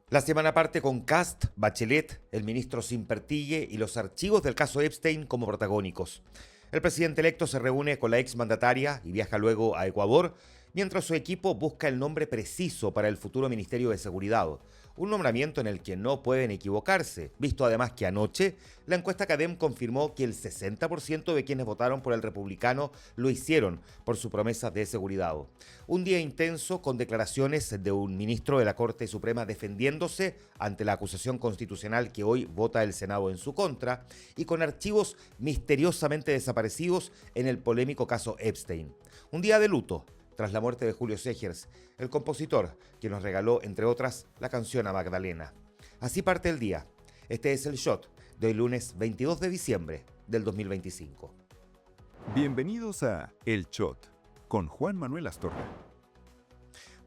La semana parte con Kast, Bachelet, el ministro Simpertille y los archivos del caso Epstein como protagónicos. El presidente electo se reúne con la exmandataria y viaja luego a Ecuador, mientras su equipo busca el nombre preciso para el futuro Ministerio de Seguridad. Un nombramiento en el que no pueden equivocarse, visto además que anoche la encuesta Cadem confirmó que el 60% de quienes votaron por el republicano lo hicieron por su promesa de seguridad. Un día intenso con declaraciones de un ministro de la Corte Suprema defendiéndose ante la acusación constitucional que hoy vota el Senado en su contra y con archivos misteriosamente desaparecidos en el polémico caso Epstein. Un día de luto tras la muerte de Julio Segers, el compositor que nos regaló, entre otras, la canción a Magdalena. Así parte el día. Este es el Shot de hoy lunes 22 de diciembre del 2025. Bienvenidos a El Shot con Juan Manuel Astorga.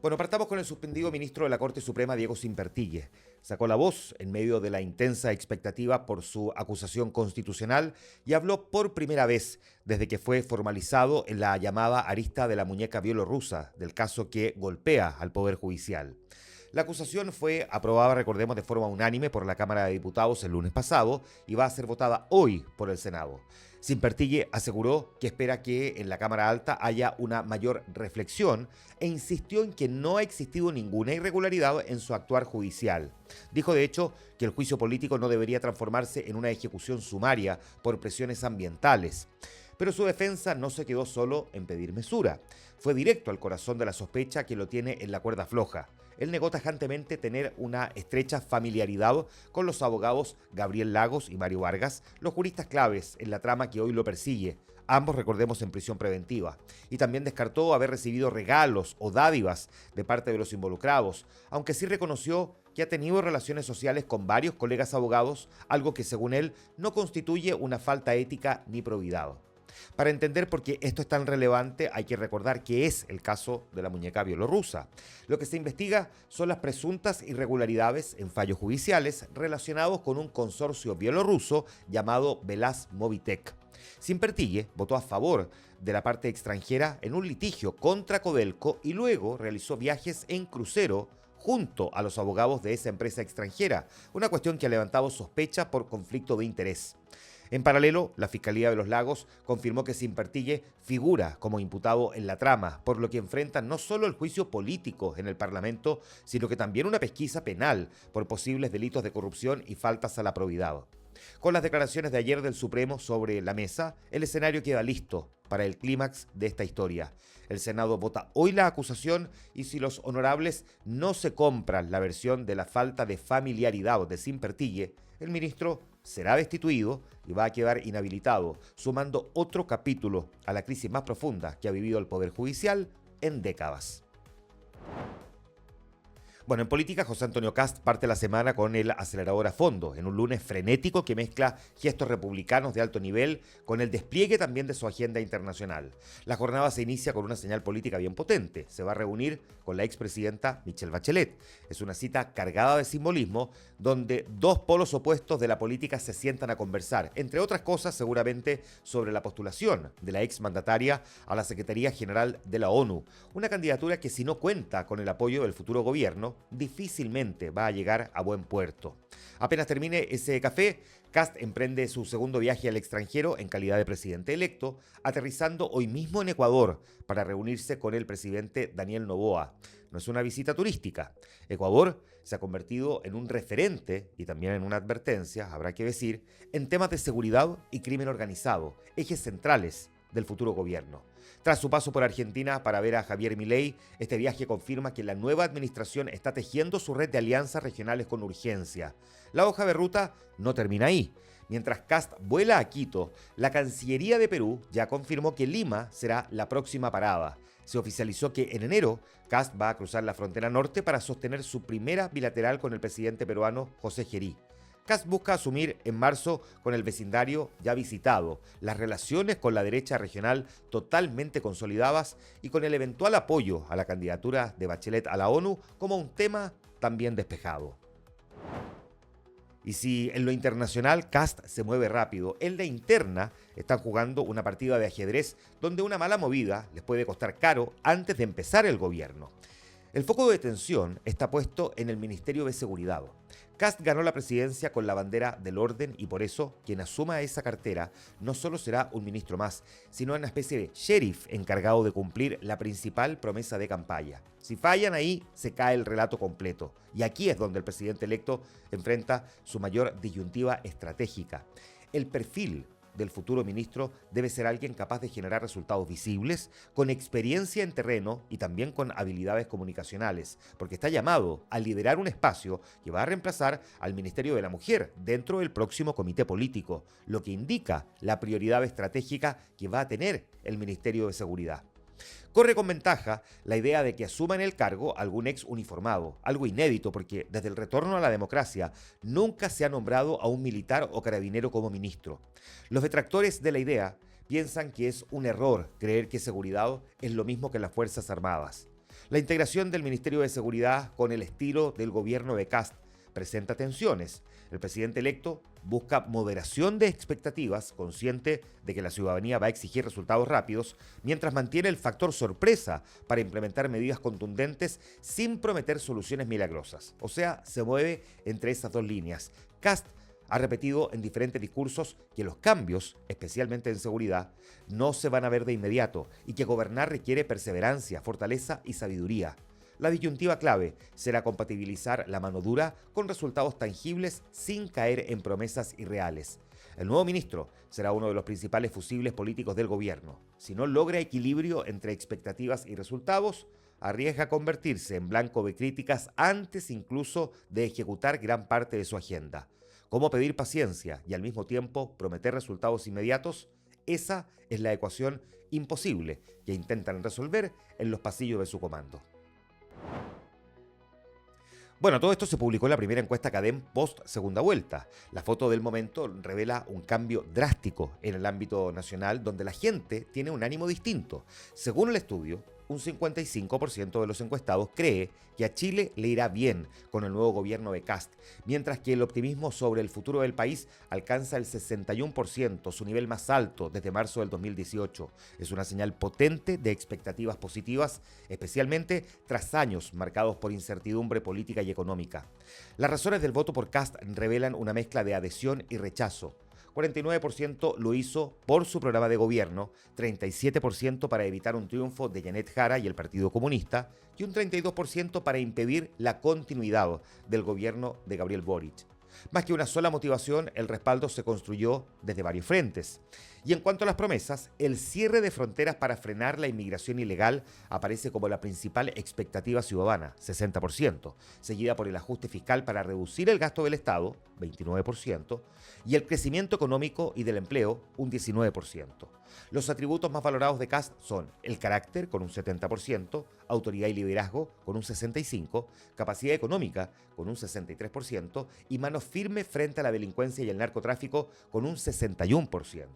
Bueno, partamos con el suspendido ministro de la Corte Suprema, Diego Simpertille. Sacó la voz en medio de la intensa expectativa por su acusación constitucional y habló por primera vez desde que fue formalizado en la llamada arista de la muñeca bielorrusa, del caso que golpea al Poder Judicial. La acusación fue aprobada, recordemos, de forma unánime por la Cámara de Diputados el lunes pasado y va a ser votada hoy por el Senado. Simpertille aseguró que espera que en la Cámara Alta haya una mayor reflexión e insistió en que no ha existido ninguna irregularidad en su actuar judicial. Dijo, de hecho, que el juicio político no debería transformarse en una ejecución sumaria por presiones ambientales. Pero su defensa no se quedó solo en pedir mesura. Fue directo al corazón de la sospecha que lo tiene en la cuerda floja. Él negó tajantemente tener una estrecha familiaridad con los abogados Gabriel Lagos y Mario Vargas, los juristas claves en la trama que hoy lo persigue, ambos, recordemos, en prisión preventiva. Y también descartó haber recibido regalos o dádivas de parte de los involucrados, aunque sí reconoció que ha tenido relaciones sociales con varios colegas abogados, algo que según él no constituye una falta ética ni probidad. Para entender por qué esto es tan relevante, hay que recordar que es el caso de la muñeca bielorrusa. Lo que se investiga son las presuntas irregularidades en fallos judiciales relacionados con un consorcio bielorruso llamado Velaz Movitech. Simpertille votó a favor de la parte extranjera en un litigio contra Codelco y luego realizó viajes en crucero junto a los abogados de esa empresa extranjera, una cuestión que ha levantado sospecha por conflicto de interés. En paralelo, la Fiscalía de los Lagos confirmó que Simpertille figura como imputado en la trama, por lo que enfrenta no solo el juicio político en el Parlamento, sino que también una pesquisa penal por posibles delitos de corrupción y faltas a la probidad. Con las declaraciones de ayer del Supremo sobre la mesa, el escenario queda listo para el clímax de esta historia. El Senado vota hoy la acusación y si los honorables no se compran la versión de la falta de familiaridad de Simpertille, el ministro será destituido y va a quedar inhabilitado, sumando otro capítulo a la crisis más profunda que ha vivido el Poder Judicial en décadas. Bueno, en política, José Antonio Kast parte la semana con el acelerador a fondo, en un lunes frenético que mezcla gestos republicanos de alto nivel con el despliegue también de su agenda internacional. La jornada se inicia con una señal política bien potente. Se va a reunir con la expresidenta Michelle Bachelet. Es una cita cargada de simbolismo donde dos polos opuestos de la política se sientan a conversar, entre otras cosas seguramente sobre la postulación de la exmandataria a la Secretaría General de la ONU, una candidatura que si no cuenta con el apoyo del futuro gobierno, difícilmente va a llegar a buen puerto. Apenas termine ese café, Kast emprende su segundo viaje al extranjero en calidad de presidente electo, aterrizando hoy mismo en Ecuador para reunirse con el presidente Daniel Noboa. No es una visita turística. Ecuador se ha convertido en un referente y también en una advertencia, habrá que decir, en temas de seguridad y crimen organizado, ejes centrales del futuro gobierno. Tras su paso por Argentina para ver a Javier Milei, este viaje confirma que la nueva administración está tejiendo su red de alianzas regionales con urgencia. La hoja de ruta no termina ahí. Mientras Kast vuela a Quito, la Cancillería de Perú ya confirmó que Lima será la próxima parada. Se oficializó que en enero Kast va a cruzar la frontera norte para sostener su primera bilateral con el presidente peruano José Gerí. Kast busca asumir en marzo con el vecindario ya visitado, las relaciones con la derecha regional totalmente consolidadas y con el eventual apoyo a la candidatura de Bachelet a la ONU como un tema también despejado. Y si en lo internacional Kast se mueve rápido, en la interna están jugando una partida de ajedrez donde una mala movida les puede costar caro antes de empezar el gobierno. El foco de tensión está puesto en el Ministerio de Seguridad. Kast ganó la presidencia con la bandera del orden y por eso quien asuma esa cartera no solo será un ministro más, sino una especie de sheriff encargado de cumplir la principal promesa de campaña. Si fallan ahí, se cae el relato completo. Y aquí es donde el presidente electo enfrenta su mayor disyuntiva estratégica. El perfil del futuro ministro debe ser alguien capaz de generar resultados visibles, con experiencia en terreno y también con habilidades comunicacionales, porque está llamado a liderar un espacio que va a reemplazar al Ministerio de la Mujer dentro del próximo comité político, lo que indica la prioridad estratégica que va a tener el Ministerio de Seguridad. Corre con ventaja la idea de que asuma en el cargo algún ex uniformado, algo inédito porque desde el retorno a la democracia nunca se ha nombrado a un militar o carabinero como ministro. Los detractores de la idea piensan que es un error creer que seguridad es lo mismo que las Fuerzas Armadas. La integración del Ministerio de Seguridad con el estilo del gobierno de Kast presenta tensiones. El presidente electo busca moderación de expectativas, consciente de que la ciudadanía va a exigir resultados rápidos, mientras mantiene el factor sorpresa para implementar medidas contundentes sin prometer soluciones milagrosas. O sea, se mueve entre esas dos líneas. Kast ha repetido en diferentes discursos que los cambios, especialmente en seguridad, no se van a ver de inmediato y que gobernar requiere perseverancia, fortaleza y sabiduría. La disyuntiva clave será compatibilizar la mano dura con resultados tangibles sin caer en promesas irreales. El nuevo ministro será uno de los principales fusibles políticos del gobierno. Si no logra equilibrio entre expectativas y resultados, arriesga convertirse en blanco de críticas antes incluso de ejecutar gran parte de su agenda. ¿Cómo pedir paciencia y al mismo tiempo prometer resultados inmediatos? Esa es la ecuación imposible que intentan resolver en los pasillos de su comando. Bueno, todo esto se publicó en la primera encuesta CADEM post segunda vuelta. La foto del momento revela un cambio drástico en el ámbito nacional donde la gente tiene un ánimo distinto. Según el estudio, un 55% de los encuestados cree que a Chile le irá bien con el nuevo gobierno de Kast, mientras que el optimismo sobre el futuro del país alcanza el 61%, su nivel más alto desde marzo del 2018. Es una señal potente de expectativas positivas, especialmente tras años marcados por incertidumbre política y económica. Las razones del voto por Kast revelan una mezcla de adhesión y rechazo. 49% lo hizo por su programa de gobierno, 37% para evitar un triunfo de Janet Jara y el Partido Comunista y un 32% para impedir la continuidad del gobierno de Gabriel Boric. Más que una sola motivación, el respaldo se construyó desde varios frentes. Y en cuanto a las promesas, el cierre de fronteras para frenar la inmigración ilegal aparece como la principal expectativa ciudadana, 60%, seguida por el ajuste fiscal para reducir el gasto del Estado, 29%, y el crecimiento económico y del empleo, un 19%. Los atributos más valorados de Kast son el carácter, con un 70%, autoridad y liderazgo, con un 65%, capacidad económica, con un 63%, y mano firme frente a la delincuencia y el narcotráfico, con un 61%.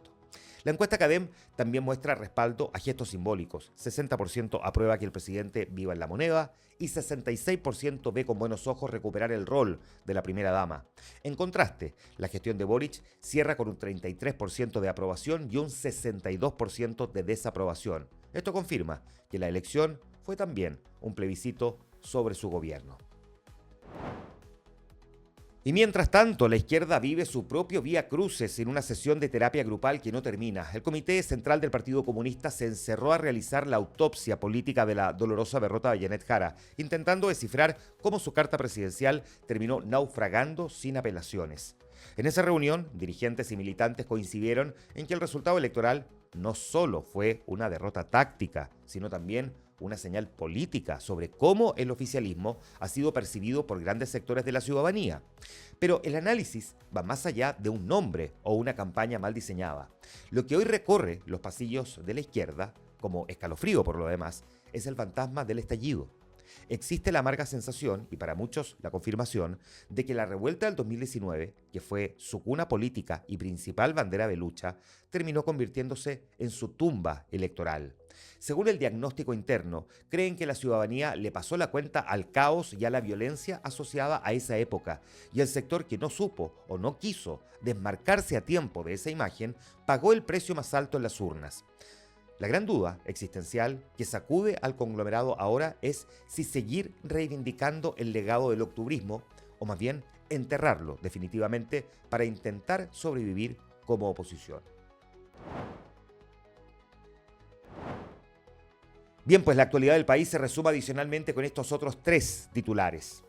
La encuesta CADEM también muestra respaldo a gestos simbólicos. 60% aprueba que el presidente viva en la moneda y 66% ve con buenos ojos recuperar el rol de la primera dama. En contraste, la gestión de Boric cierra con un 33% de aprobación y un 62% de desaprobación. Esto confirma que la elección fue también un plebiscito sobre su gobierno. Y mientras tanto, la izquierda vive su propio vía crucis en una sesión de terapia grupal que no termina. El Comité Central del Partido Comunista se encerró a realizar la autopsia política de la dolorosa derrota de Janet Jara, intentando descifrar cómo su carta presidencial terminó naufragando sin apelaciones. En esa reunión, dirigentes y militantes coincidieron en que el resultado electoral no solo fue una derrota táctica, sino también una señal política sobre cómo el oficialismo ha sido percibido por grandes sectores de la ciudadanía. Pero el análisis va más allá de un nombre o una campaña mal diseñada. Lo que hoy recorre los pasillos de la izquierda, como escalofrío por lo demás, es el fantasma del estallido. Existe la amarga sensación, y para muchos la confirmación, de que la revuelta del 2019, que fue su cuna política y principal bandera de lucha, terminó convirtiéndose en su tumba electoral. Según el diagnóstico interno, creen que la ciudadanía le pasó la cuenta al caos y a la violencia asociada a esa época, y el sector que no supo o no quiso desmarcarse a tiempo de esa imagen pagó el precio más alto en las urnas. La gran duda existencial que sacude al conglomerado ahora es si seguir reivindicando el legado del octubrismo o más bien enterrarlo definitivamente para intentar sobrevivir como oposición. Bien, pues la actualidad del país se resume adicionalmente con estos otros tres titulares.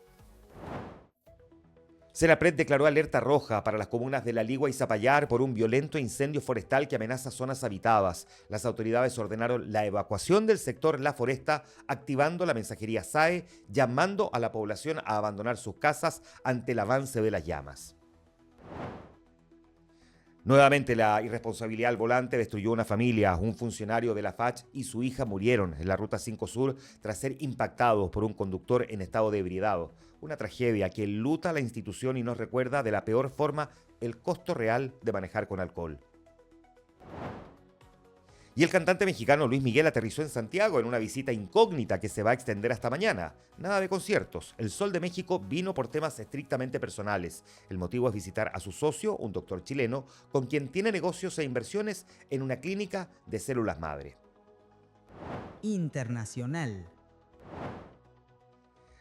Senapred declaró alerta roja para las comunas de La Ligua y Zapallar por un violento incendio forestal que amenaza zonas habitadas. Las autoridades ordenaron la evacuación del sector La Foresta, activando la mensajería SAE, llamando a la población a abandonar sus casas ante el avance de las llamas. Nuevamente la irresponsabilidad al volante destruyó una familia. Un funcionario de la FACH y su hija murieron en la Ruta 5 Sur tras ser impactados por un conductor en estado de ebriedad. Una tragedia que enluta a la institución y nos recuerda de la peor forma el costo real de manejar con alcohol. Y el cantante mexicano Luis Miguel aterrizó en Santiago en una visita incógnita que se va a extender hasta mañana. Nada de conciertos. El Sol de México vino por temas estrictamente personales. El motivo es visitar a su socio, un doctor chileno, con quien tiene negocios e inversiones en una clínica de células madre. Internacional.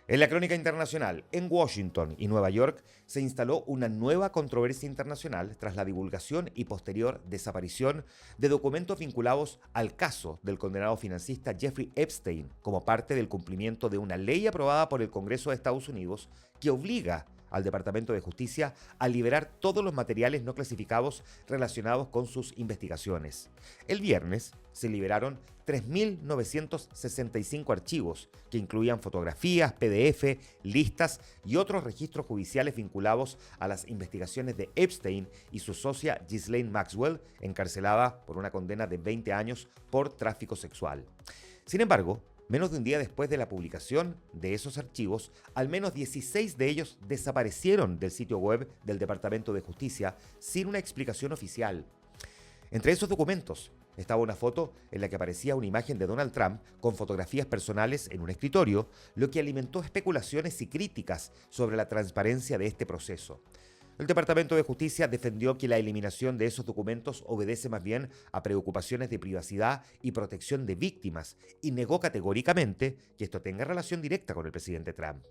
En la crónica internacional, en Washington y Nueva York se instaló una nueva controversia internacional tras la divulgación y posterior desaparición de documentos vinculados al caso del condenado financista Jeffrey Epstein como parte del cumplimiento de una ley aprobada por el Congreso de Estados Unidos que obliga al Departamento de Justicia a liberar todos los materiales no clasificados relacionados con sus investigaciones. El viernes se liberaron 3.965 archivos que incluían fotografías, PDF, listas y otros registros judiciales vinculados a las investigaciones de Epstein y su socia Ghislaine Maxwell, encarcelada por una condena de 20 años por tráfico sexual. Sin embargo, menos de un día después de la publicación de esos archivos, al menos 16 de ellos desaparecieron del sitio web del Departamento de Justicia sin una explicación oficial. Entre esos documentos estaba una foto en la que aparecía una imagen de Donald Trump con fotografías personales en un escritorio, lo que alimentó especulaciones y críticas sobre la transparencia de este proceso. El Departamento de Justicia defendió que la eliminación de esos documentos obedece más bien a preocupaciones de privacidad y protección de víctimas y negó categóricamente que esto tenga relación directa con el presidente Trump.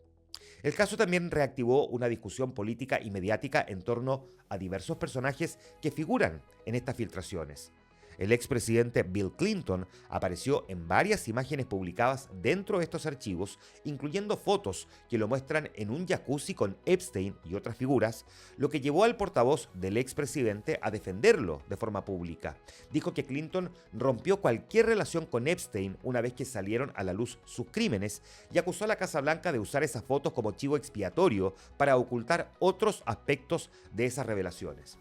El caso también reactivó una discusión política y mediática en torno a diversos personajes que figuran en estas filtraciones. El expresidente Bill Clinton apareció en varias imágenes publicadas dentro de estos archivos, incluyendo fotos que lo muestran en un jacuzzi con Epstein y otras figuras, lo que llevó al portavoz del expresidente a defenderlo de forma pública. Dijo que Clinton rompió cualquier relación con Epstein una vez que salieron a la luz sus crímenes y acusó a la Casa Blanca de usar esas fotos como chivo expiatorio para ocultar otros aspectos de esas revelaciones.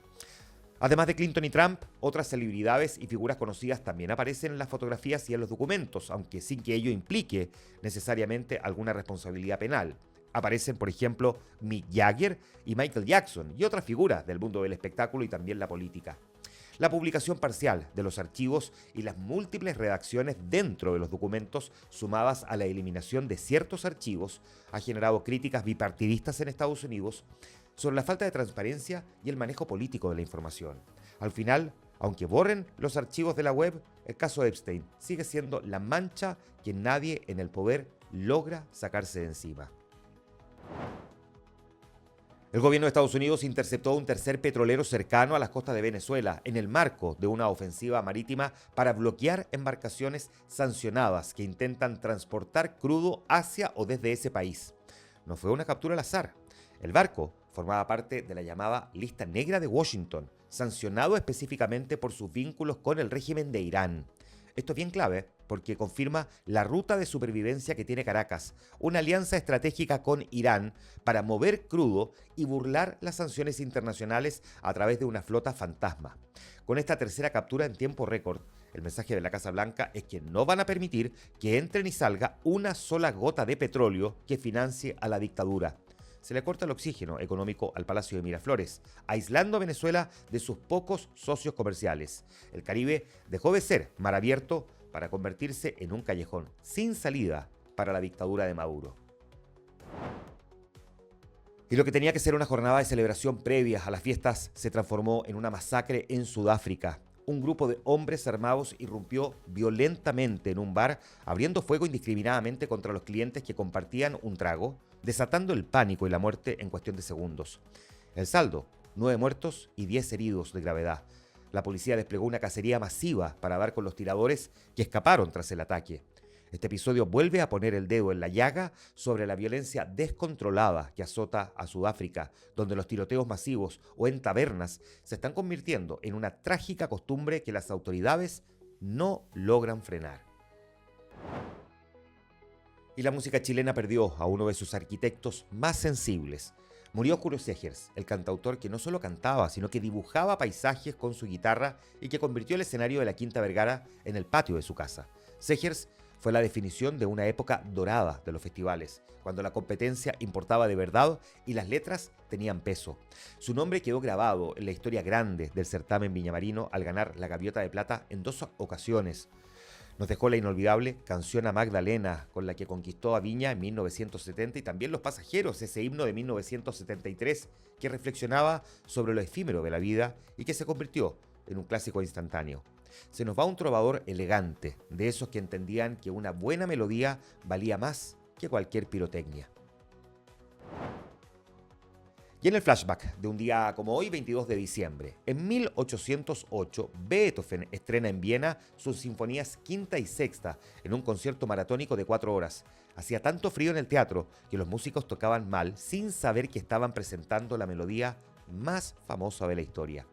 Además de Clinton y Trump, otras celebridades y figuras conocidas también aparecen en las fotografías y en los documentos, aunque sin que ello implique necesariamente alguna responsabilidad penal. Aparecen, por ejemplo, Mick Jagger y Michael Jackson y otras figuras del mundo del espectáculo y también la política. La publicación parcial de los archivos y las múltiples redacciones dentro de los documentos, sumadas a la eliminación de ciertos archivos, ha generado críticas bipartidistas en Estados Unidos sobre la falta de transparencia y el manejo político de la información. Al final, aunque borren los archivos de la web, el caso de Epstein sigue siendo la mancha que nadie en el poder logra sacarse de encima. El gobierno de Estados Unidos interceptó un tercer petrolero cercano a las costas de Venezuela en el marco de una ofensiva marítima para bloquear embarcaciones sancionadas que intentan transportar crudo hacia o desde ese país. No fue una captura al azar. El barco formaba parte de la llamada Lista Negra de Washington, sancionado específicamente por sus vínculos con el régimen de Irán. Esto es bien clave porque confirma la ruta de supervivencia que tiene Caracas, una alianza estratégica con Irán para mover crudo y burlar las sanciones internacionales a través de una flota fantasma. Con esta tercera captura en tiempo récord, el mensaje de la Casa Blanca es que no van a permitir que entre ni salga una sola gota de petróleo que financie a la dictadura. Se le corta el oxígeno económico al Palacio de Miraflores, aislando a Venezuela de sus pocos socios comerciales. El Caribe dejó de ser mar abierto para convertirse en un callejón sin salida para la dictadura de Maduro. Y lo que tenía que ser una jornada de celebración previa a las fiestas se transformó en una masacre en Sudáfrica. un grupo de hombres armados irrumpió violentamente en un bar, abriendo fuego indiscriminadamente contra los clientes que compartían un trago, desatando el pánico y la muerte en cuestión de segundos. El saldo, 9 muertos y 10 heridos de gravedad. La policía desplegó una cacería masiva para dar con los tiradores que escaparon tras el ataque. Este episodio vuelve a poner el dedo en la llaga sobre la violencia descontrolada que azota a Sudáfrica, donde los tiroteos masivos o en tabernas se están convirtiendo en una trágica costumbre que las autoridades no logran frenar. Y la música chilena perdió a uno de sus arquitectos más sensibles. Murió Julio Segers, el cantautor que no solo cantaba, sino que dibujaba paisajes con su guitarra y que convirtió el escenario de la Quinta Vergara en el patio de su casa. Segers fue la definición de una época dorada de los festivales, cuando la competencia importaba de verdad y las letras tenían peso. Su nombre quedó grabado en la historia grande del certamen viñamarino al ganar la Gaviota de Plata en 2 ocasiones. Nos dejó la inolvidable Canción a Magdalena, con la que conquistó a Viña en 1970, y también Los Pasajeros, ese himno de 1973 que reflexionaba sobre lo efímero de la vida y que se convirtió en un clásico instantáneo. Se nos va un trovador elegante, de esos que entendían que una buena melodía valía más que cualquier pirotecnia. Y en el flashback de un día como hoy, 22 de diciembre, en 1808, Beethoven estrena en Viena sus sinfonías quinta y sexta en un concierto maratónico de 4 horas. Hacía tanto frío en el teatro que los músicos tocaban mal sin saber que estaban presentando la melodía más famosa de la historia.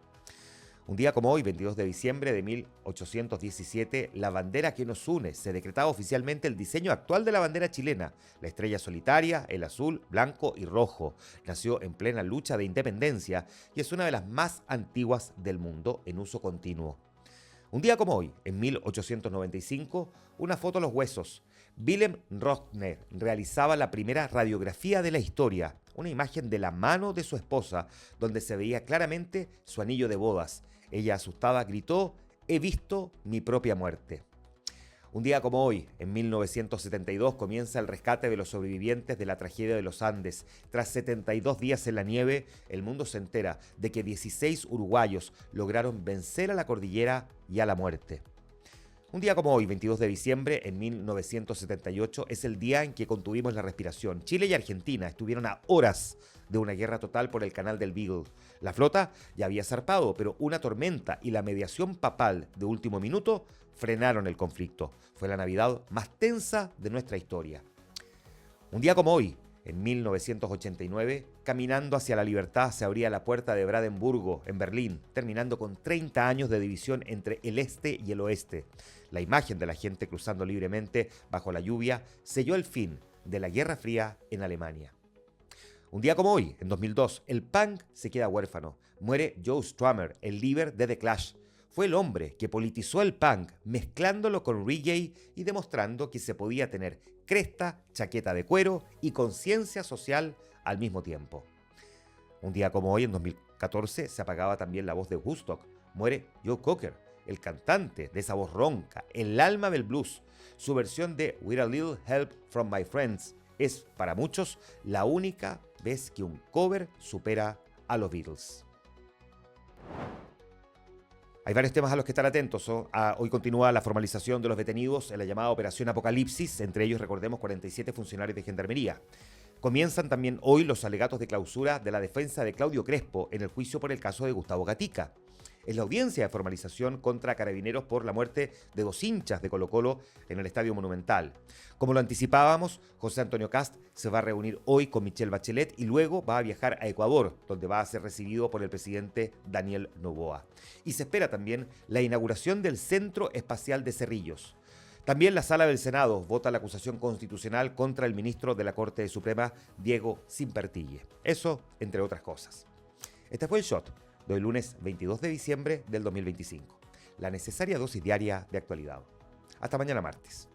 Un día como hoy, 22 de diciembre de 1817, la bandera que nos une se decretaba oficialmente el diseño actual de la bandera chilena. La estrella solitaria, el azul, blanco y rojo. Nació en plena lucha de independencia y es una de las más antiguas del mundo en uso continuo. Un día como hoy, en 1895, una foto a los huesos. Wilhelm Röntgen realizaba la primera radiografía de la historia, una imagen de la mano de su esposa, donde se veía claramente su anillo de bodas. Ella, asustada, gritó: «He visto mi propia muerte». Un día como hoy, en 1972, comienza el rescate de los sobrevivientes de la tragedia de los Andes. Tras 72 días en la nieve, el mundo se entera de que 16 uruguayos lograron vencer a la cordillera y a la muerte. Un día como hoy, 22 de diciembre, en 1978, es el día en que contuvimos la respiración. Chile y Argentina estuvieron a horas de una guerra total por el canal del Beagle. La flota ya había zarpado, pero una tormenta y la mediación papal de último minuto frenaron el conflicto. Fue la Navidad más tensa de nuestra historia. Un día como hoy, en 1989, caminando hacia la libertad, se abría la puerta de Brandenburgo, en Berlín, terminando con 30 años de división entre el este y el oeste. La imagen de la gente cruzando libremente bajo la lluvia selló el fin de la Guerra Fría en Alemania. Un día como hoy, en 2002, el punk se queda huérfano. Muere Joe Strummer, el líder de The Clash. Fue el hombre que politizó el punk, mezclándolo con reggae y demostrando que se podía tener cresta, chaqueta de cuero y conciencia social al mismo tiempo. Un día como hoy, en 2014, se apagaba también la voz de Woodstock. Muere Joe Cocker, el cantante de esa voz ronca, el alma del blues. Su versión de With a Little Help from My Friends es, para muchos, la única vez que un cover supera a los Beatles. Hay varios temas a los que estar atentos. Hoy continúa la formalización de los detenidos en la llamada Operación Apocalipsis, entre ellos, recordemos, 47 funcionarios de Gendarmería. Comienzan también hoy los alegatos de clausura de la defensa de Claudio Crespo en el juicio por el caso de Gustavo Gatica. Es la audiencia de formalización contra Carabineros por la muerte de 2 hinchas de Colo-Colo en el Estadio Monumental. Como lo anticipábamos, José Antonio Kast se va a reunir hoy con Michelle Bachelet y luego va a viajar a Ecuador, donde va a ser recibido por el presidente Daniel Noboa. Y se espera también la inauguración del Centro Espacial de Cerrillos. También la Sala del Senado vota la acusación constitucional contra el ministro de la Corte Suprema, Diego Simpertille. Eso, entre otras cosas. Este fue el Shot del lunes 22 de diciembre del 2025. La necesaria dosis diaria de actualidad. Hasta mañana martes.